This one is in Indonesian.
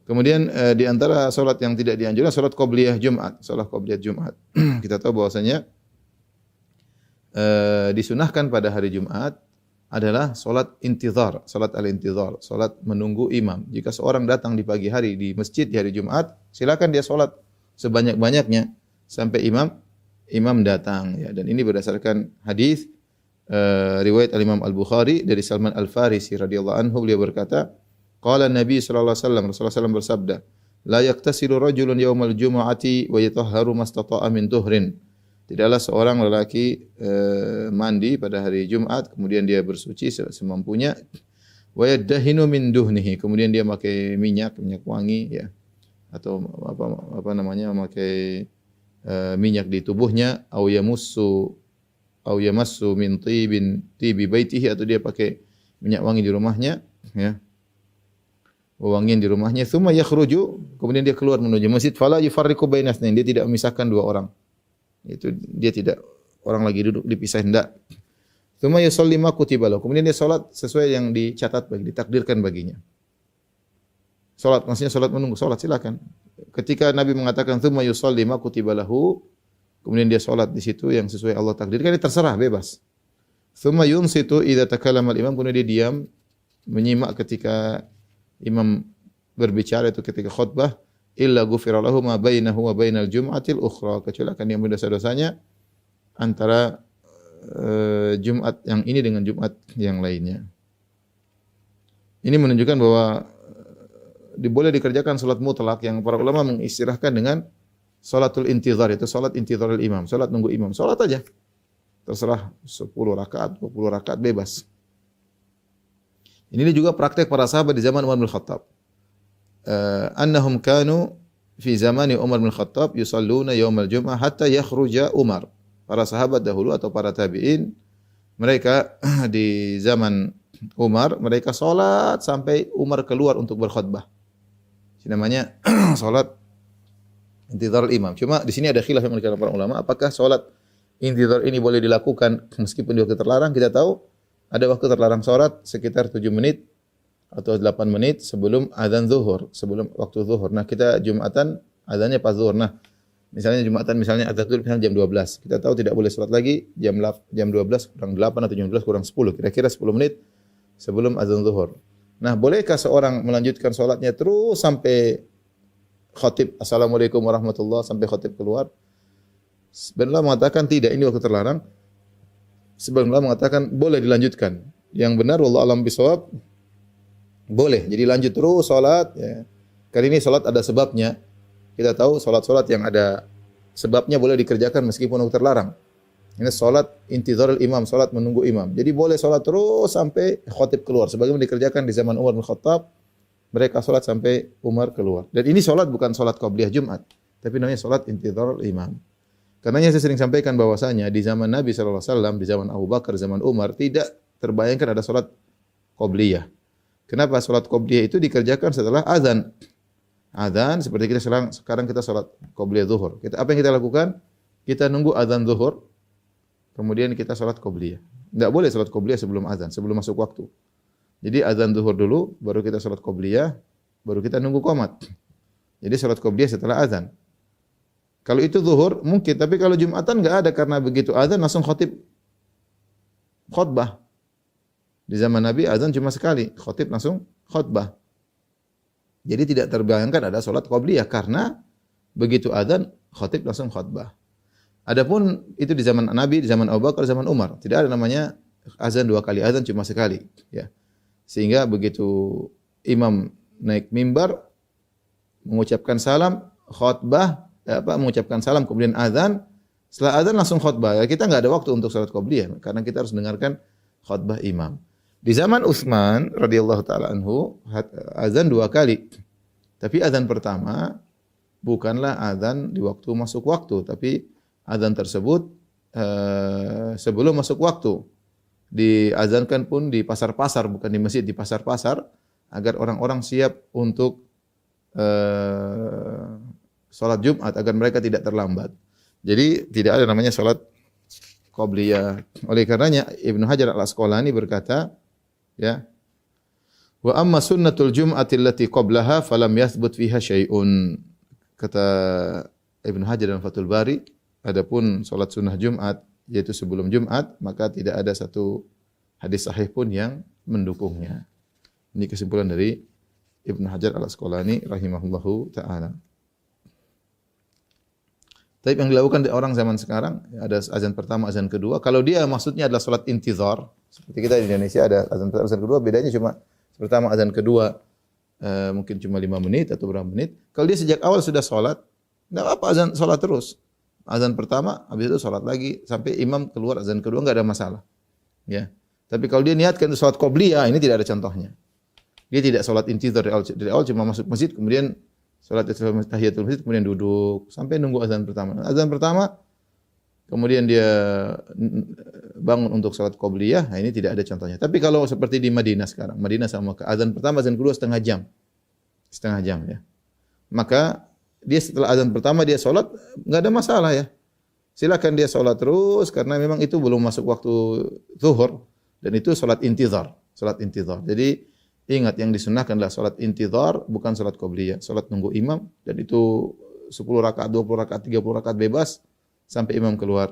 Kemudian di antara salat yang tidak dianjurkan salat qabliyah Jumat, salat qabliyah Jumat. Kita tahu bahwasanya disunahkan pada hari Jumat adalah salat intizar, salat al-intizar, salat menunggu imam. Jika seorang datang di pagi hari di masjid di hari Jumat, silakan dia salat sebanyak-banyaknya sampai imam datang ya. Dan ini berdasarkan hadis riwayat al-Imam Al-Bukhari dari Salman Al-Farisi radhiyallahu anhu, beliau berkata, qala Nabi sallallahu alaihi wasallam, Rasulullah SAW bersabda, la yaktasilu rajulun yaumal jumu'ati wa yatahharu mastata'a min tuhrin. Tidaklah seorang lelaki mandi pada hari Jumat kemudian dia bersuci semampunya, wa yaddahinu min duhnihi, kemudian dia pakai minyak wangi ya, atau apa namanya, memakai minyak di tubuhnya, au yamassu min tibi baitihi, atau dia pakai minyak wangi di rumahnya ya, wewangian di rumahnya, tsumma yakhruju, kemudian dia keluar menuju masjid, fala yufarriqu bainas nain, dia tidak memisahkan dua orang. Itu dia tidak, orang lagi duduk dipisah, hendak. Tsumma yusalli ma kutiba lahu, kemudian dia salat sesuai yang dicatat bagi, ditakdirkan baginya. Salat maksudnya salat menunggu, salat silakan. Ketika Nabi mengatakan tsumma yusalli ma kutiba lahu, kemudian dia salat di situ yang sesuai Allah takdirkan, dia terserah, bebas. Tsumma yunsitu idza takallama al-imam, kemudian dia diam menyimak ketika imam berbicara, itu ketika khutbah, illa ghufira lahu ma bainahu wa bainal jum'atil ukhra, kecuali akan diampuni dosa-dosanya antara Jumat yang ini dengan Jumat yang lainnya. Ini menunjukkan bahwa boleh dikerjakan salat mutlak yang para ulama mengistilahkan dengan salatul intizar, itu salat intizarul imam, salat nunggu imam, salat aja. Terserah 10 rakaat, 20 rakaat, bebas. Ini juga praktek para sahabat di zaman Umar bin Khattab. Annahum kanu fi zamani Umar bin Khattab yusalluna yaumal jum'ah hatta yakhruja Umar. Para sahabat dahulu atau para tabi'in, mereka di zaman Umar, mereka salat sampai Umar keluar untuk berkhutbah. Ini namanya salat intizar imam. Cuma di sini ada khilaf yang dikatakan para ulama, apakah salat intizar ini boleh dilakukan meskipun di waktu terlarang? Kita tahu ada waktu terlarang salat sekitar 7 menit atau 8 menit sebelum azan zuhur, sebelum waktu zuhur. Nah, kita Jumatan azannya pas zuhur. Nah, misalnya Jumatan misalnya azan zuhur misalnya jam 12. Kita tahu tidak boleh salat lagi jam 12 kurang 8 atau jam 12 kurang 10. Kira-kira 10 menit sebelum azan zuhur. Nah, bolehkah seorang melanjutkan salatnya terus sampai khatib assalamualaikum warahmatullah, sampai khatib keluar? Sebenarnya mengatakan tidak, ini waktu terlarang. Sebenarnya mengatakan boleh dilanjutkan. Yang benar wallahu a'lam bishawab, boleh. Jadi lanjut terus salat ya. Karena ini salat ada sebabnya. Kita tahu salat-salat yang ada sebabnya boleh dikerjakan meskipun waktu terlarang. Ini salat intizarul imam, salat menunggu imam. Jadi boleh salat terus sampai khatib keluar. Sebagaimana dikerjakan di zaman Umar bin Khattab, mereka salat sampai Umar keluar. Dan ini salat bukan salat qabliyah Jumat, tapi namanya salat intizarul imam. Karenanya saya sering sampaikan bahwasanya di zaman Nabi sallallahu alaihi wasallam, di zaman Abu Bakar, zaman Umar tidak terbayangkan ada salat qabliyah. Kenapa? Salat qabliyah itu dikerjakan setelah azan. Azan seperti kita sekarang kita salat qabliyah zuhur. Apa yang kita lakukan? Kita nunggu azan zuhur, kemudian kita salat qabliyah. Enggak boleh salat qabliyah sebelum azan, sebelum masuk waktu. Jadi azan zuhur dulu, baru kita salat qabliyah, baru kita nunggu qomat. Jadi salat qabliyah setelah azan. Kalau itu zuhur mungkin, tapi kalau Jumatan enggak ada, karena begitu azan langsung khatib khutbah. Di zaman Nabi azan cuma sekali, khatib langsung khutbah. Jadi tidak terbayangkan ada salat qabliyah karena begitu azan khatib langsung khutbah. Adapun itu di zaman Nabi, di zaman Abu Bakar, zaman Umar, tidak ada namanya azan 2 kali, azan cuma sekali, ya. Sehingga begitu imam naik mimbar mengucapkan salam, khutbah, mengucapkan salam kemudian azan, setelah azan langsung khutbah. Ya, kita enggak ada waktu untuk salat qabliyah karena kita harus dengarkan khutbah imam. Di zaman Utsman radhiyallahu taala anhu azan 2 kali. Tapi azan pertama bukanlah azan di waktu masuk waktu, tapi azan tersebut sebelum masuk waktu. Diazankan pun di pasar-pasar, bukan di masjid, di pasar-pasar, agar orang-orang siap untuk salat Jumat, agar mereka tidak terlambat. Jadi tidak ada namanya salat qabliyah. Oleh karenanya Ibnu Hajar Al-Asqalani berkata, ya, Wa amma sunnatul jum'ati allati qablaha falam yathbut fiha syai'un. Kata Ibnu Hajar dalam Fathul Bari, adapun salat sunnah Jumat yaitu sebelum Jumat, maka tidak ada satu hadis sahih pun yang mendukungnya. Ini kesimpulan dari Ibnu Hajar Al-Asqalani rahimahullahu taala. Tapi yang dilakukan orang zaman sekarang, ada azan pertama, azan kedua. Kalau dia maksudnya adalah salat intizar, seperti kita di Indonesia ada azan pertama, azan kedua, bedanya cuma pertama, azan kedua mungkin cuma 5 menit atau berapa menit. Kalau dia sejak awal sudah salat, enggak apa-apa azan salat terus. Azan pertama, habis itu salat lagi sampai imam keluar azan kedua, enggak ada masalah. Ya. Tapi kalau dia niatkan untuk salat qobliyah, ini tidak ada contohnya. Dia tidak salat intizar dari awal cuma masuk masjid, kemudian salat tahiyatul masjid, kemudian duduk sampai nunggu azan pertama. Azan pertama, kemudian dia bangun untuk salat qobliyah, nah ini tidak ada contohnya. Tapi kalau seperti di Madinah sekarang, Madinah sama Mekah, azan pertama, azan kedua setengah jam. Setengah jam ya. Maka dia setelah azan pertama dia salat, enggak ada masalah ya. Silakan dia salat terus karena memang itu belum masuk waktu zuhur dan itu salat intizar, salat intizar. Jadi ingat yang disunnahkan adalah salat intizar bukan salat qobliyah, salat nunggu imam dan itu 10 rakaat, 20 rakaat, 30 rakaat bebas sampai imam keluar.